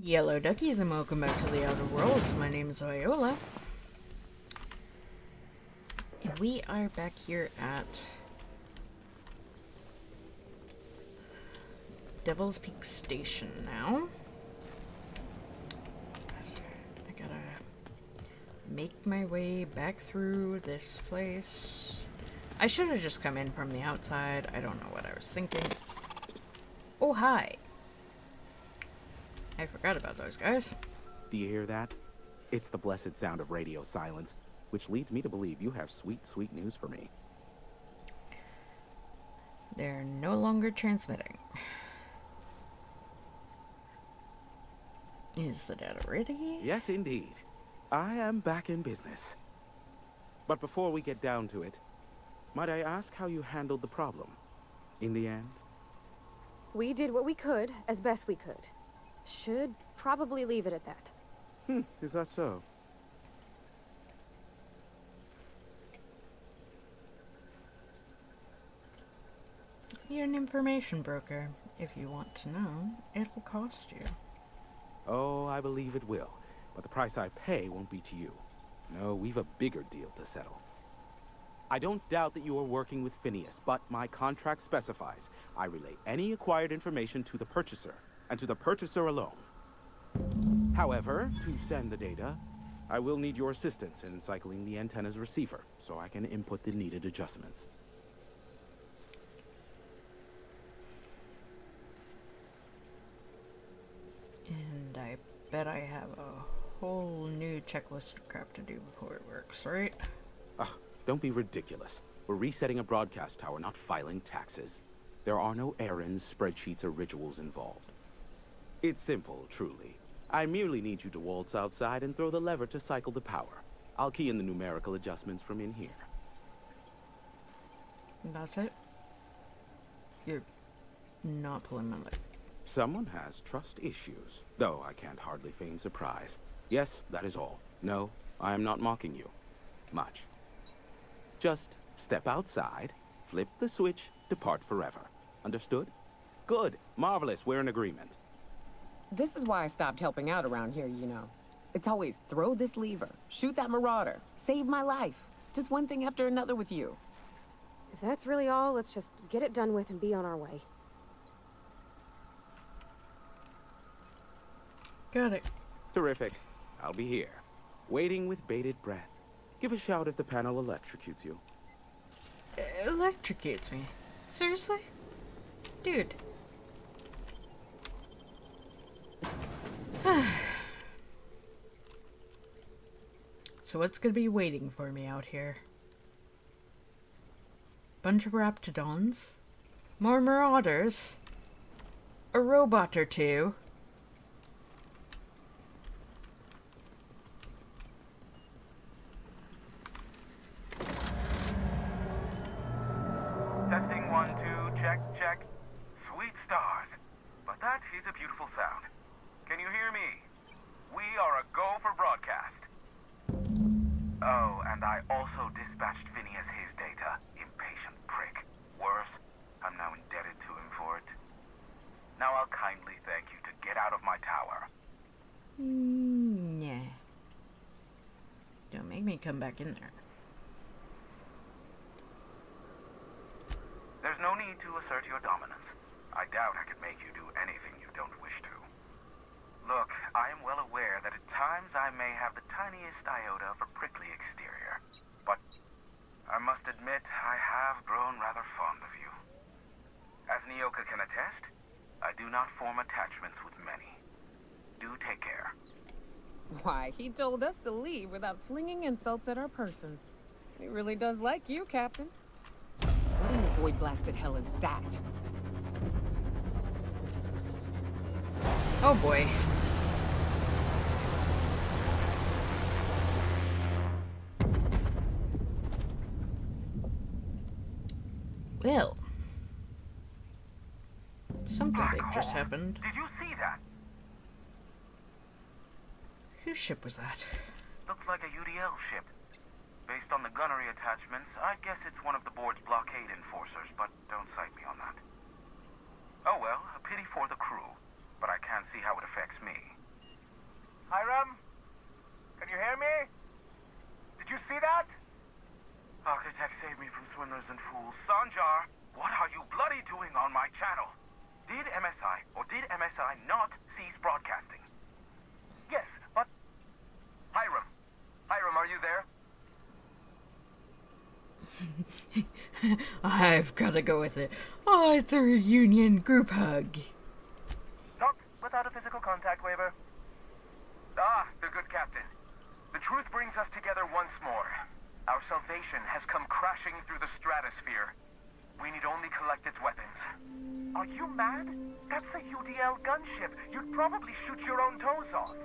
Yellow duckies, and welcome back to the Outer Worlds. My name is Viola. And we are back here at Devil's Peak Station now. I gotta make my way back through this place. I should have just come in from the outside. I don't know what I was thinking. Oh, hi. I forgot about those guys. Do you hear that? It's the blessed sound of radio silence, which leads me to believe you have sweet, sweet news for me. They're no longer transmitting. Is the data ready? Yes, indeed. I am back in business. But before we get down to it, might I ask how you handled the problem? In the end? We did what we could, as best we could. Should probably leave it at that. Is that so? You're an information broker. If you want to know, it'll cost you. Oh, I believe it will. But the price I pay won't be to you. No, we've a bigger deal to settle. I don't doubt that you are working with Phineas, but my contract specifies I relay any acquired information to the purchaser, and to the purchaser alone. However, to send the data, I will need your assistance in cycling the antenna's receiver, so I can input the needed adjustments. And I bet I have a whole new checklist of crap to do before it works, right? Don't be ridiculous. We're resetting a broadcast tower, not filing taxes. There are no errands, spreadsheets, or rituals involved. It's simple, truly. I merely need you to waltz outside and throw the lever to cycle the power. I'll key in the numerical adjustments from in here. That's it? You're not pulling my leg. Someone has trust issues, though I can't hardly feign surprise. Yes, that is all. No, I am not mocking you. Much. Just step outside, flip the switch, depart forever. Understood? Good. Marvelous. We're in agreement. This is why I stopped helping out around here, you know. It's always throw this lever, shoot that marauder, save my life. Just one thing after another with you. If that's really all, let's just get it done with and be on our way. Got it. Terrific. I'll be here, waiting with bated breath. Give a shout if the panel electrocutes you. Electrocutes me? Seriously? Dude. So what's gonna be waiting for me out here? Bunch of raptidons? More marauders? A robot or two? Testing 1, 2, check, check. Sweet stars. But that is a beautiful sound. Can you hear me? We are a go for broadcast. Oh, and I also dispatched Phineas his data. Impatient prick. Worse, I'm now indebted to him for it. Now I'll kindly thank you to get out of my tower. Nah. Don't make me come back in there. There's no need to assert your dominance. I doubt I could make you do anything you don't wish to. Look, I am well aware that at times I may have the tiniest iota of a prickly exterior, but I must admit I have grown rather fond of you. As Nyoka can attest, I do not form attachments with many. Do take care. Why, he told us to leave without flinging insults at our persons. He really does like you, Captain. What in the void-blasted hell is that? Oh boy. Well. Something big just happened. Did you see that? Whose ship was that? Looks like a UDL ship. Based on the gunnery attachments, I guess it's one of the board's blockade enforcers, but don't cite me on that. Oh well, a pity for the crew, but I can't see how it affects me. dreamers and fools. Sanjar, what are you bloody doing on my channel? Did MSI or did MSI not cease broadcasting? Yes, but... Hiram. Hiram, are you there? I've gotta go with it. Oh, it's a reunion group hug. Not without a physical contact waiver. Ah, the good captain. The truth brings us together once more. Our salvation has come crashing through the stratosphere. We need only collect its weapons. Are you mad? That's a UDL gunship. You'd probably shoot your own toes off.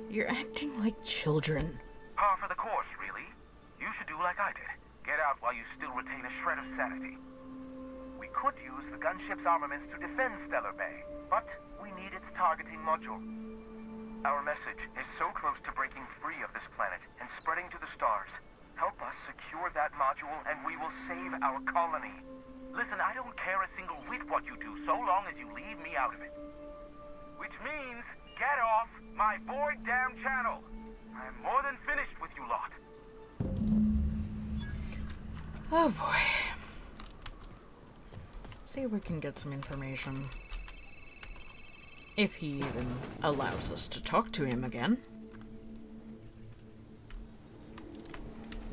You're acting like children. Par for the course, really. You should do like I did. Get out while you still retain a shred of sanity. We could use the gunship's armaments to defend Stellar Bay, but we need its targeting module. Our message is so close to breaking free of this planet and spreading to the stars. Help us secure that module and we will save our colony. Listen, I don't care a single whit what you do, so long as you leave me out of it. Which means, get off my void damn channel. I am more than finished with you lot. Oh boy. See if we can get some information. If he even allows us to talk to him again.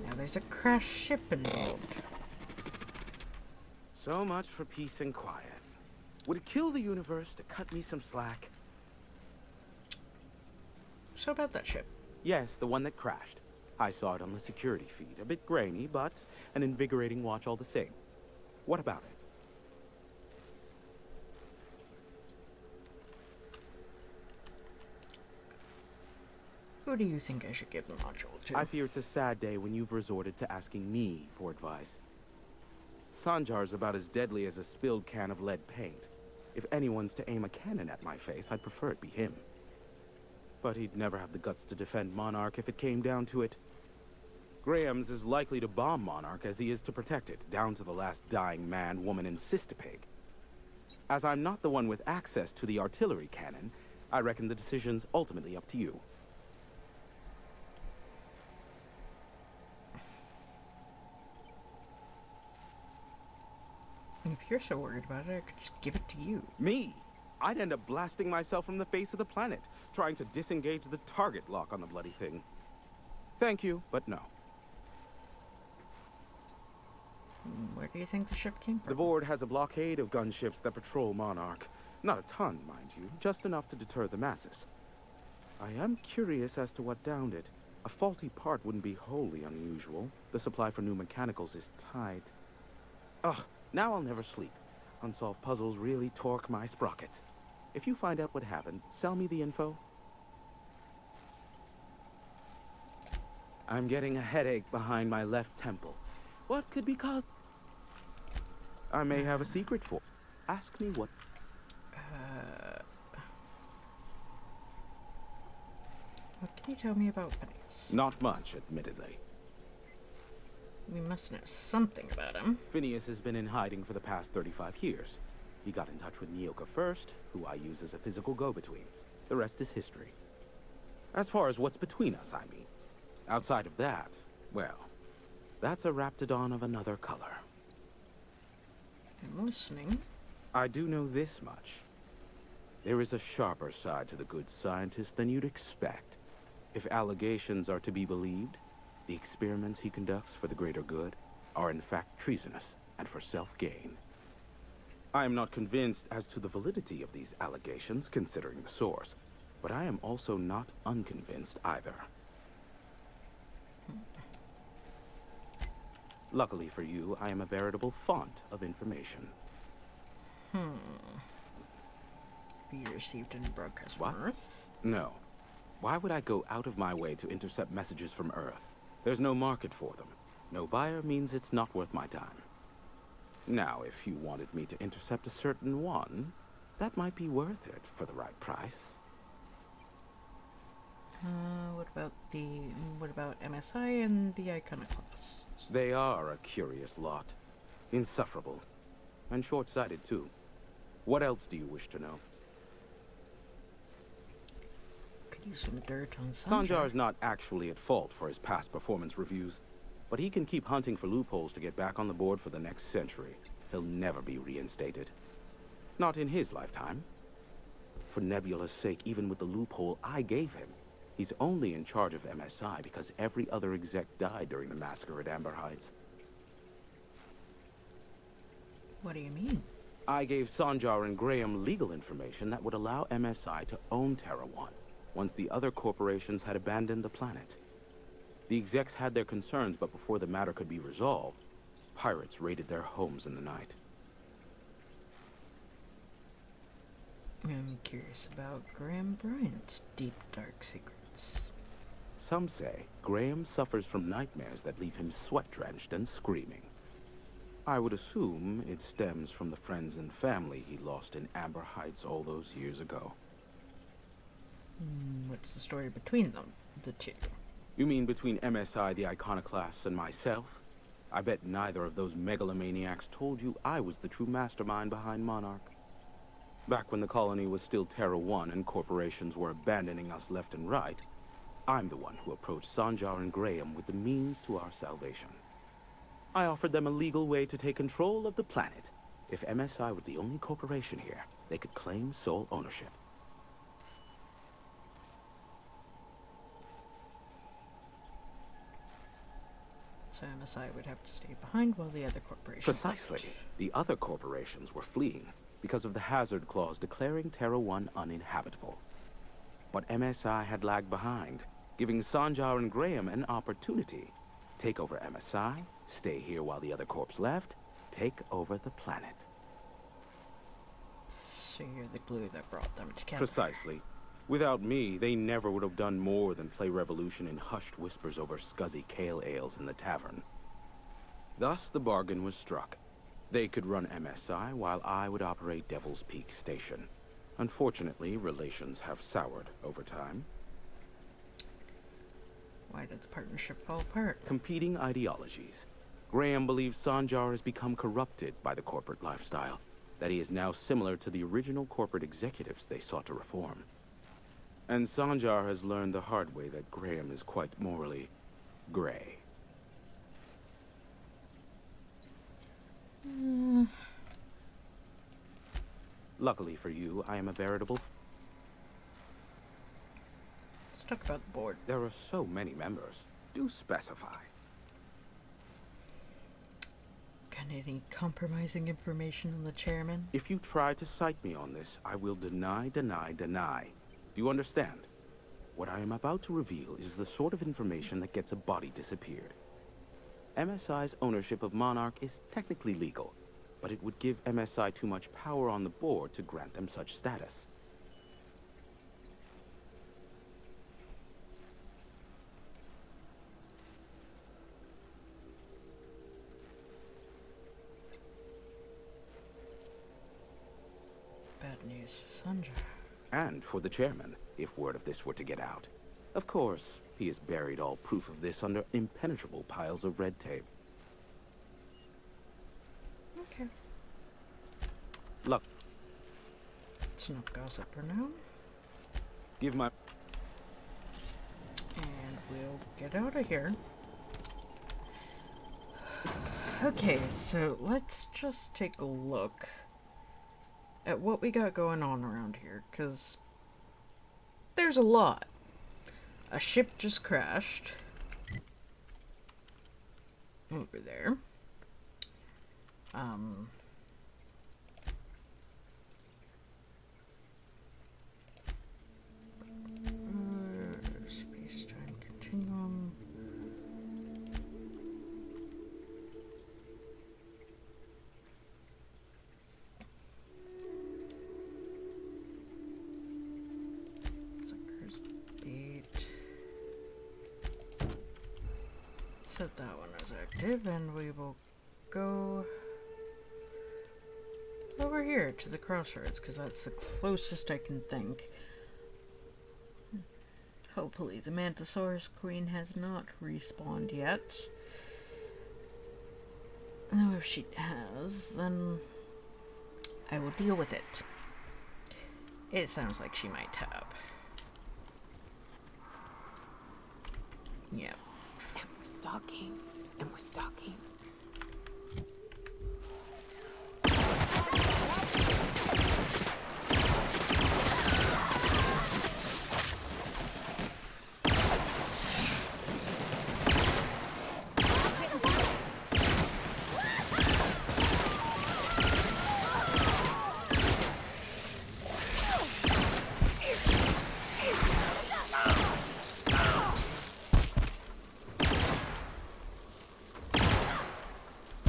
Now there's a crashed ship involved. So much for peace and quiet. Would it kill the universe to cut me some slack? So about that ship. Yes, the one that crashed. I saw it on the security feed. A bit grainy, but an invigorating watch all the same. What about it? Who do you think I should give the module to? I fear it's a sad day when you've resorted to asking me for advice. Sanjar's about as deadly as a spilled can of lead paint. If anyone's to aim a cannon at my face, I'd prefer it be him. But he'd never have the guts to defend Monarch if it came down to it. Graham's as likely to bomb Monarch as he is to protect it, down to the last dying man, woman, and sister-pig. As I'm not the one with access to the artillery cannon, I reckon the decision's ultimately up to you. If you're so worried about it, I could just give it to you. Me? I'd end up blasting myself from the face of the planet, trying to disengage the target lock on the bloody thing. Thank you, but no. Where do you think the ship came from? The board has a blockade of gunships that patrol Monarch. Not a ton, mind you, just enough to deter the masses. I am curious as to what downed it. A faulty part wouldn't be wholly unusual. The supply for new mechanicals is tight. Ugh, now I'll never sleep. Unsolved puzzles really torque my sprockets. If you find out what happened, sell me the info. I'm getting a headache behind my left temple. What could be caused? I may have a secret for. Ask me what. What can you tell me about Phineas? Not much, admittedly. We must know something about him. Phineas has been in hiding for the past 35 years. He got in touch with Nyoka first, who I use as a physical go-between. The rest is history. As far as what's between us, I mean. Outside of that, well, that's a Raptidon of another color. I'm listening. I do know this much. There is a sharper side to the good scientist than you'd expect. If allegations are to be believed, the experiments he conducts for the greater good are in fact treasonous and for self-gain. I am not convinced as to the validity of these allegations, considering the source, but I am also not unconvinced either. Luckily for you, I am a veritable font of information. Be received and broadcast What? from Earth? No. Why would I go out of my way to intercept messages from Earth? There's no market for them. No buyer means it's not worth my time. Now, if you wanted me to intercept a certain one, that might be worth it for the right price. What about MSI and the Iconoclasts? They are a curious lot. Insufferable. And short-sighted, too. What else do you wish to know? Could use some dirt on Sanjar. Sanjar's not actually at fault for his past performance reviews. But he can keep hunting for loopholes to get back on the board for the next century. He'll never be reinstated. Not in his lifetime. For Nebula's sake, even with the loophole I gave him, he's only in charge of MSI because every other exec died during the massacre at Amber Heights. What do you mean? I gave Sanjar and Graham legal information that would allow MSI to own Terra 1, once the other corporations had abandoned the planet. The execs had their concerns, but before the matter could be resolved, pirates raided their homes in the night. I'm curious about Graham Bryant's deep, dark secrets. Some say Graham suffers from nightmares that leave him sweat-drenched and screaming. I would assume it stems from the friends and family he lost in Amber Heights all those years ago. What's the story between them, the two? You mean between MSI, the Iconoclasts, and myself? I bet neither of those megalomaniacs told you I was the true mastermind behind Monarch. Back when the colony was still Terra 1 and corporations were abandoning us left and right, I'm the one who approached Sanjar and Graham with the means to our salvation. I offered them a legal way to take control of the planet. If MSI were the only corporation here, they could claim sole ownership. So MSI would have to stay behind while the other corporations Precisely. left. The other corporations were fleeing because of the hazard clause declaring Terra 1 uninhabitable. But MSI had lagged behind, giving Sanjar and Graham an opportunity. Take over MSI, stay here while the other corps left, take over the planet. So you're the glue that brought them together. Precisely. Without me, they never would have done more than play Revolution in hushed whispers over scuzzy kale ales in the tavern. Thus, the bargain was struck. They could run MSI while I would operate Devil's Peak Station. Unfortunately, relations have soured over time. Why did the partnership fall apart? Competing ideologies. Graham believes Sanjar has become corrupted by the corporate lifestyle, that he is now similar to the original corporate executives they sought to reform. And Sanjar has learned the hard way that Graham is quite morally gray. Luckily for you, I am a veritable... Let's talk about the board. There are so many members. Do specify. Got any compromising information on the chairman? If you try to cite me on this, I will deny. Do you understand? What I am about to reveal is the sort of information that gets a body disappeared. MSI's ownership of Monarch is technically legal, but it would give MSI too much power on the board to grant them such status. Bad news for Sanjar. And for the chairman, if word of this were to get out. Of course, he has buried all proof of this under impenetrable piles of red tape. Okay. Look, It's enough gossip for now. give my... And we'll get out of here. Okay, so let's just take a look at what we got going on around here, because there's a lot. A ship just crashed over there. Space-time continuum. Sucker's bait. Set that one as active, and we will go over here to the crossroads, because that's the closest I can think. Hopefully the Mantisaurus Queen has not respawned yet. Though if she has, then I will deal with it. It sounds like she might have. Yep. And we're stalking. And we're stalking.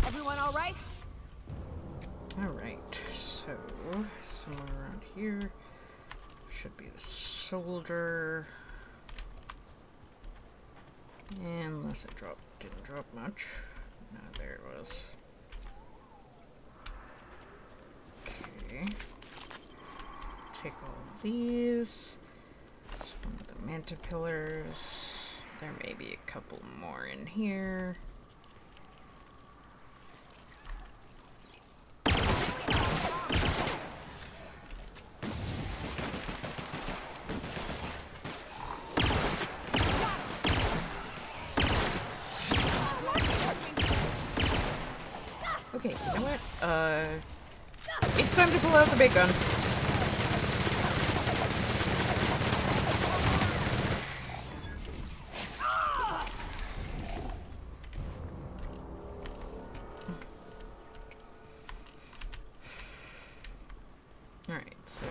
Everyone all right? Alright, so somewhere around here should be the shoulder. Unless it didn't drop much. No, there it was. Okay. Take all of these. Just one of the manta pillars. There may be a couple more in here. Okay, you know what? It's time to pull out the big gun. Alright, so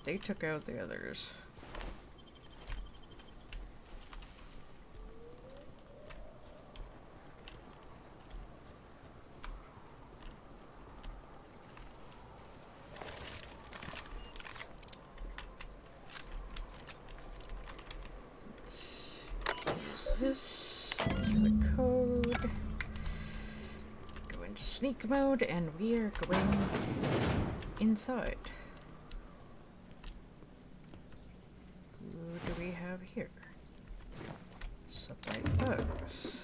they took out the others. This is the code. Go into sneak mode, and we are going inside. Who do we have here? Subway thugs.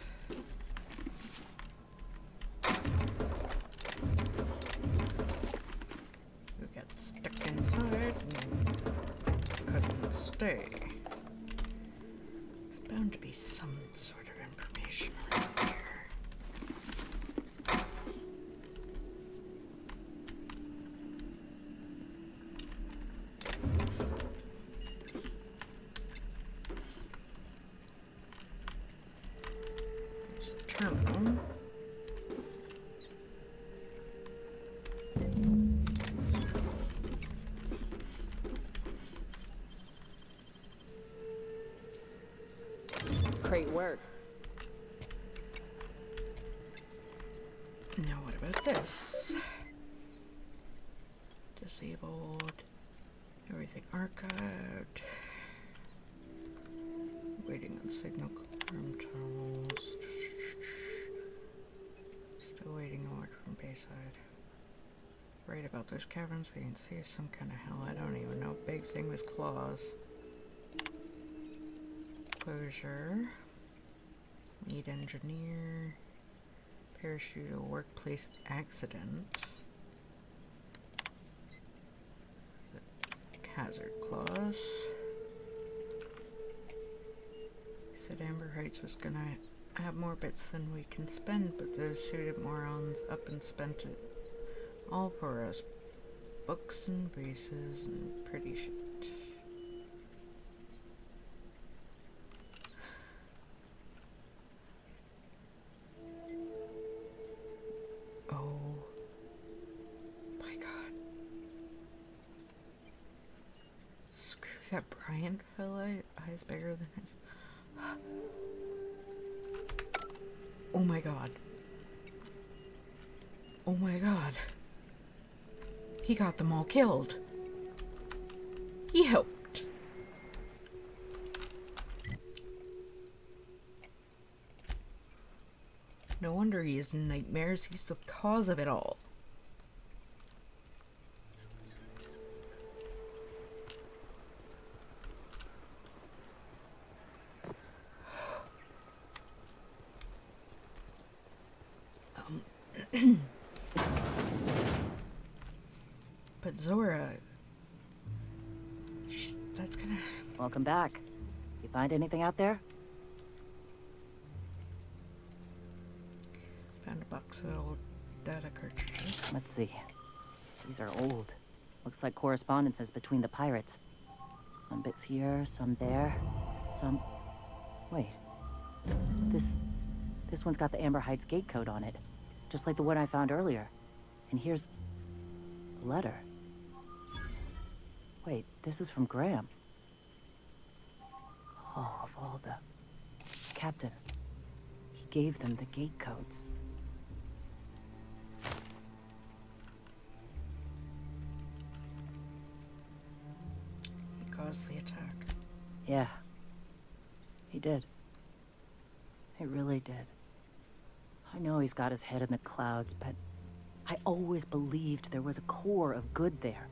Who got stuck inside and couldn't stay. Bound to be some sort of information around here. There's the terminal. Great work. Now what about this? Disabled. Everything archived. Waiting on signal confirmed tunnels. Still waiting on word from Bayside. Right about those caverns, they can see some kind of hell. I don't even know. Big thing with claws. Closure. Lead engineer. Parachute or workplace accident. Hazard clause. Said Amber Heights was gonna have more bits than we can spend, but those suited morons up and spent it all for us. Books and vases and pretty shit. Oh my god. Screw that Brian fella, eyes bigger than his. Oh my god. Oh my god. He got them all killed. He helped. No wonder he has nightmares. He's the cause of it all. But Zora, that's gonna... Welcome back. You find anything out there? box of old data cartridges. Let's see. These are old. Looks like correspondences between the pirates. Some bits here, some there, some... Wait. This one's got the Amber Heights gate code on it. Just like the one I found earlier. And here's... a letter. Wait, this is from Graham. Oh, of all the... Captain. He gave them the gate codes. He caused the attack. Yeah. He did. He really did. I know he's got his head in the clouds, but I always believed there was a core of good there.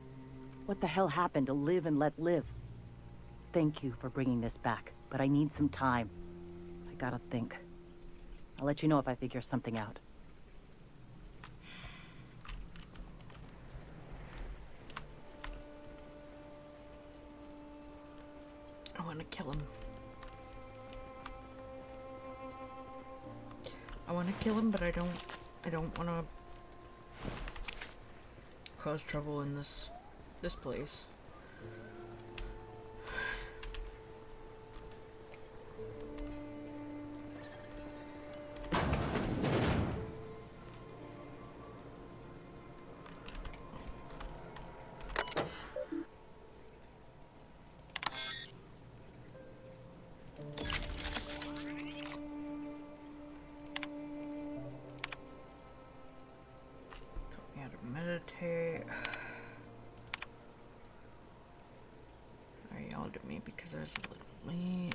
What the hell happened to live and let live? Thank you for bringing this back, but I need some time. I gotta think. I'll let you know if I figure something out. I want to kill him. I want to kill him, but I don't want to cause trouble in this place. Meditate. I yelled at me because I was a little late.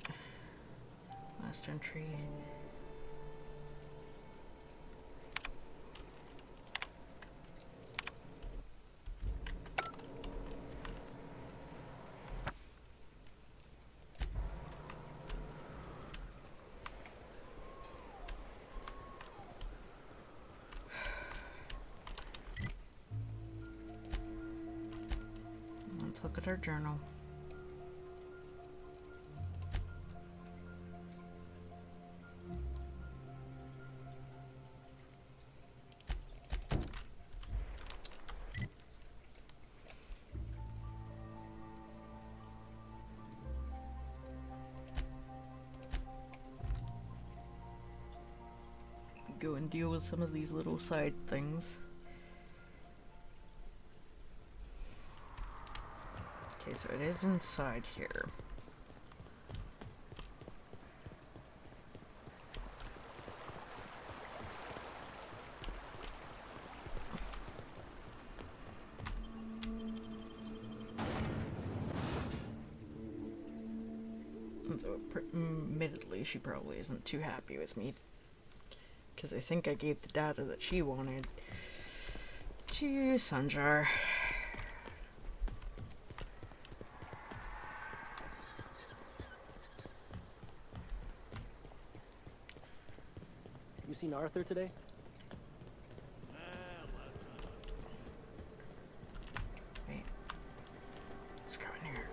Last entry. Look at our journal. Go and deal with some of these little side things. Okay, so it is inside here. So, admittedly, she probably isn't too happy with me, because I think I gave the data that she wanted to Sanjar. You seen Arthur today? Wait. Let's go in here.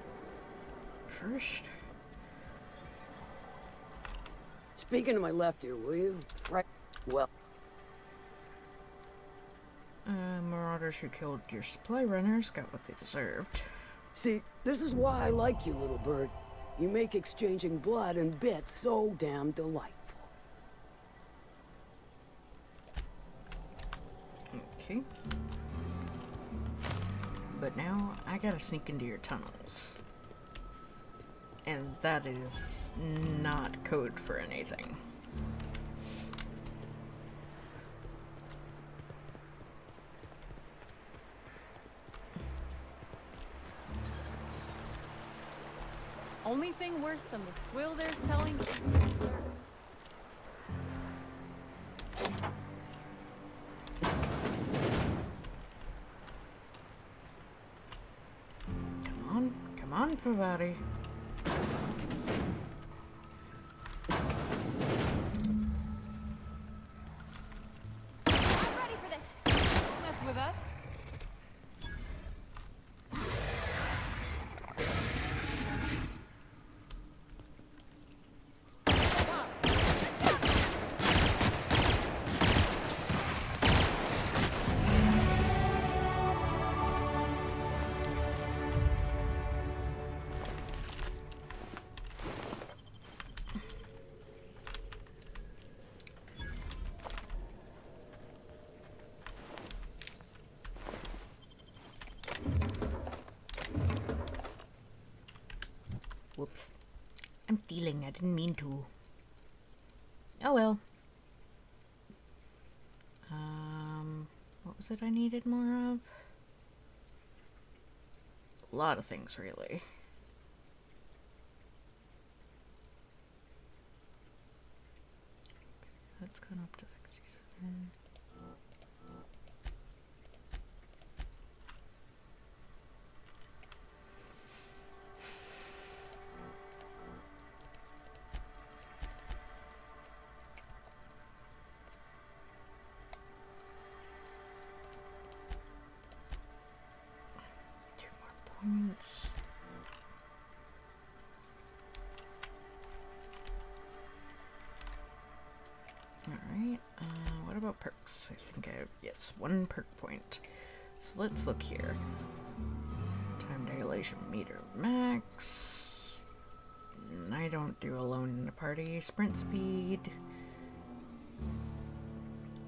First. Speaking to my left here, will you? Right. Well. Marauders who killed your supply runners got what they deserved. See, this is why I like you, little bird. You make exchanging blood and bits so damn delightful. Okay. But now, I gotta sneak into your tunnels. And that is not code for anything. Only thing worse than the swill they're selling is the service. Come on, Pavati. I'm ready for this. Don't mess with us. healing. I didn't mean to. Oh well. What was it I needed more of? A lot of things, really. That's gone up to 67. Points. Alright, what about perks? I think I have, yes, 1 perk point. So let's look here. Time dilation meter max. I don't do alone in a party. Sprint speed.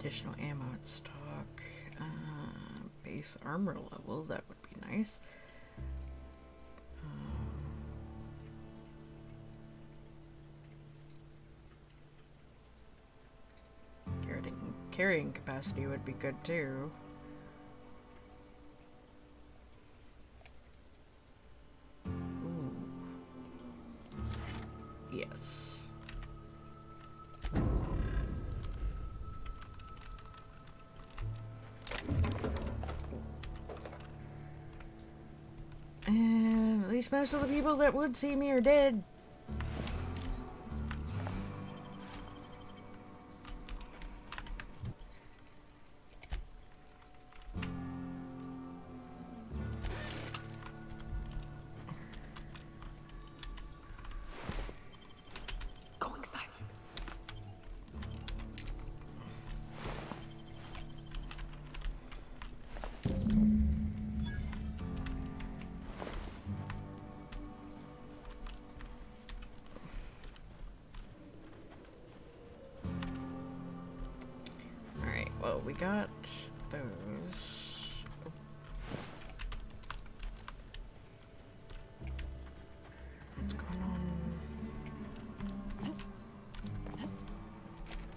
Additional ammo in stock. Base armor level, that would be nice. Carrying capacity would be good too. Ooh. Yes. And at least most of the people that would see me are dead. Well, we got those. Oh. What's going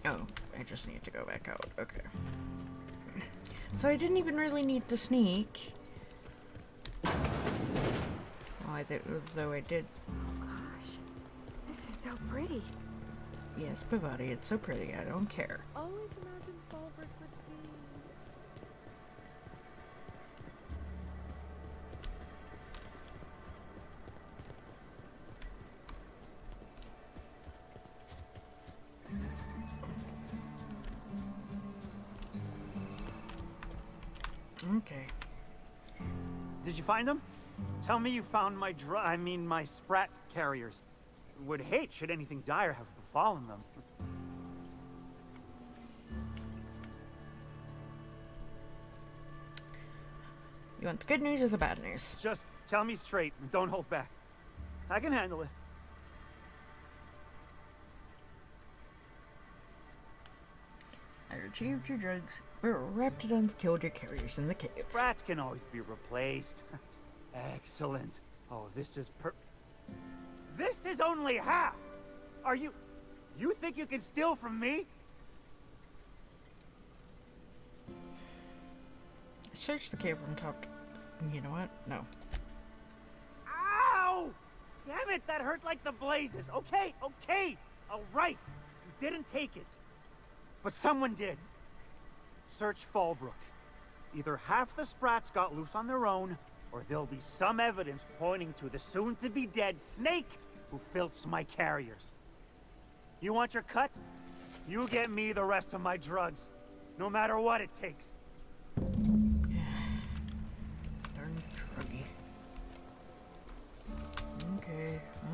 on? Oh, I just need to go back out. Okay. So I didn't even really need to sneak. Well, though I did. Oh gosh, this is so pretty. Yes, Bavati, it's so pretty. I don't care. Always imagined Fallbrook would be. Okay. Did you find them? Tell me you found my my sprat carriers. Would hate should anything dire have befallen them. You want the good news or the bad news? Just tell me straight and don't hold back. I can handle it. I retrieved your drugs, but Raptidons killed your carriers in the cave. Sprats can always be replaced. Excellent. Oh, this is This is only half! Are you think you can steal from me? Search the cave from top. You know what? No. Ow! Damn it, that hurt like the blazes. Okay, all right. You didn't take it. But someone did. Search Fallbrook. Either half the Sprats got loose on their own, or there'll be some evidence pointing to the soon-to-be-dead Snake who filched my carriers. You want your cut? You get me the rest of my drugs, no matter what it takes. Darn druggy.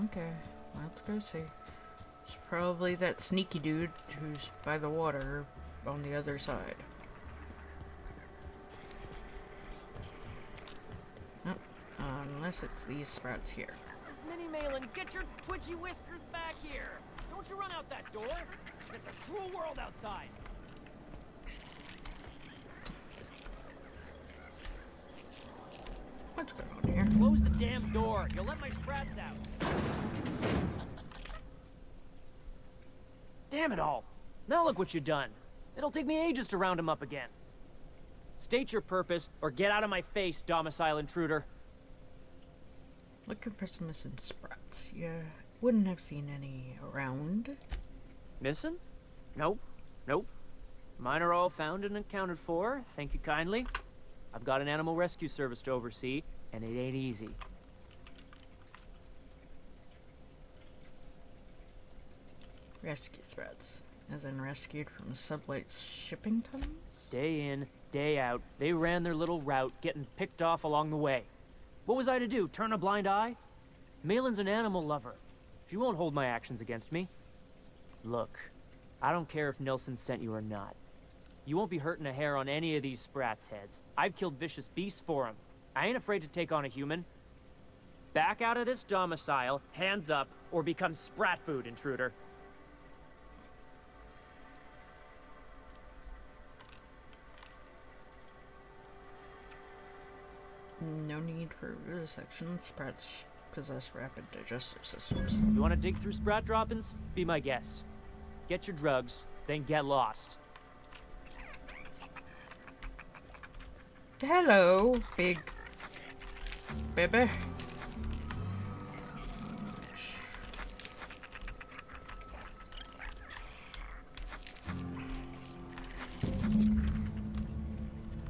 Okay, let's go see. It's probably that sneaky dude who's by the water on the other side. Oh, unless it's these sprouts here. Minnie Malin, get your twitchy whiskers back here! Don't you run out that door! It's a cruel world outside! What's going on here? Close the damn door! You'll let my sprats out! Damn it all. Now look what you done. It'll take me ages to round him up again. State your purpose, or get out of my face, domicile intruder. Looking for some missing sprats. Yeah, wouldn't have seen any around. Missing? Nope. Nope. Mine are all found and accounted for, thank you kindly. I've got an animal rescue service to oversee, and it ain't easy. Rescue sprats. As in rescued from Sublight's shipping tunnels? Day in, day out, they ran their little route, getting picked off along the way. What was I to do, turn a blind eye? Malin's an animal lover. She won't hold my actions against me. Look, I don't care if Nilsson sent you or not. You won't be hurting a hair on any of these sprats' heads. I've killed vicious beasts for them. I ain't afraid to take on a human. Back out of this domicile, hands up, or become sprat food, intruder. No need for vivisection. Sprats possess rapid digestive systems. You want to dig through sprat droppings? Be my guest. Get your drugs, then get lost. Hello, big baby.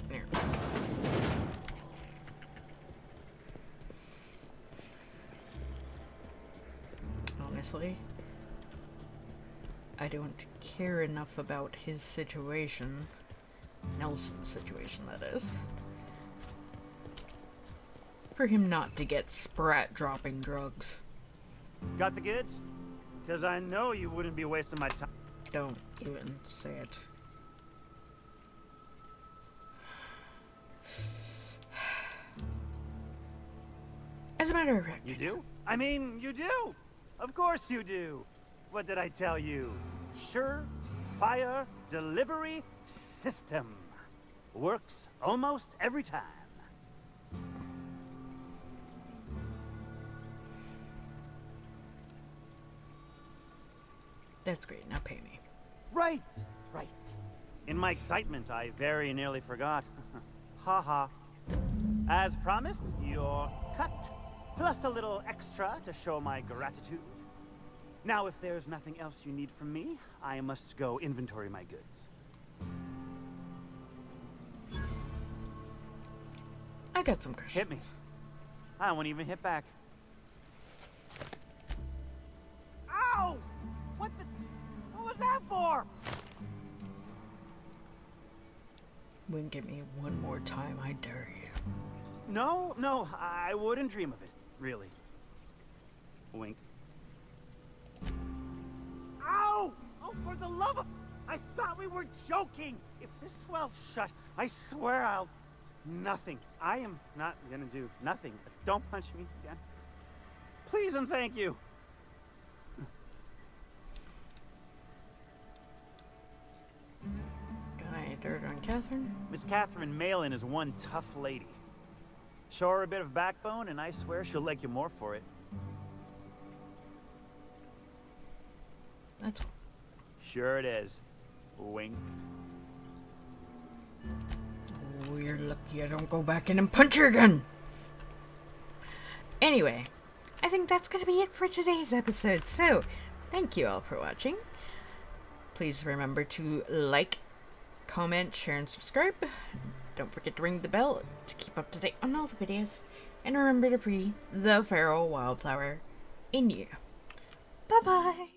There. Honestly, I don't care enough about his situation, Nelson's situation that is, for him not to get sprat dropping drugs. Got the goods? Because I know you wouldn't be wasting my time. Don't even say it. As a matter of fact, You do? I mean, you do! Of course you do! What did I tell you? Sure-fire delivery system. Works almost every time. that's great. Now pay me. Right, right. In my excitement, I very nearly forgot. Ha ha. As promised, your cut, plus a little extra to show my gratitude. Now, if there's nothing else you need from me, I must go inventory my goods. I got some questions. Hit me. I won't even hit back. Ow! What was that for? Wink at me one more time, I dare you. No, no, I wouldn't dream of it, really. Wink. Ow! Oh, for the love of... I thought we were joking! If this swells shut, I swear I'll... Nothing. I am not gonna do nothing. Don't punch me again. Please and thank you. Got any dirt on Catherine? Miss Catherine Malin is one tough lady. Show her a bit of backbone, and I swear she'll like you more for it. That's all. Sure it is. Wink. Oh, you're lucky I don't go back in and punch her again. Anyway, I think that's gonna be it for today's episode. So, thank you all for watching. Please remember to like, comment, share, and subscribe. Don't forget to ring the bell to keep up to date on all the videos. And remember to breathe the feral wildflower in you. Bye-bye.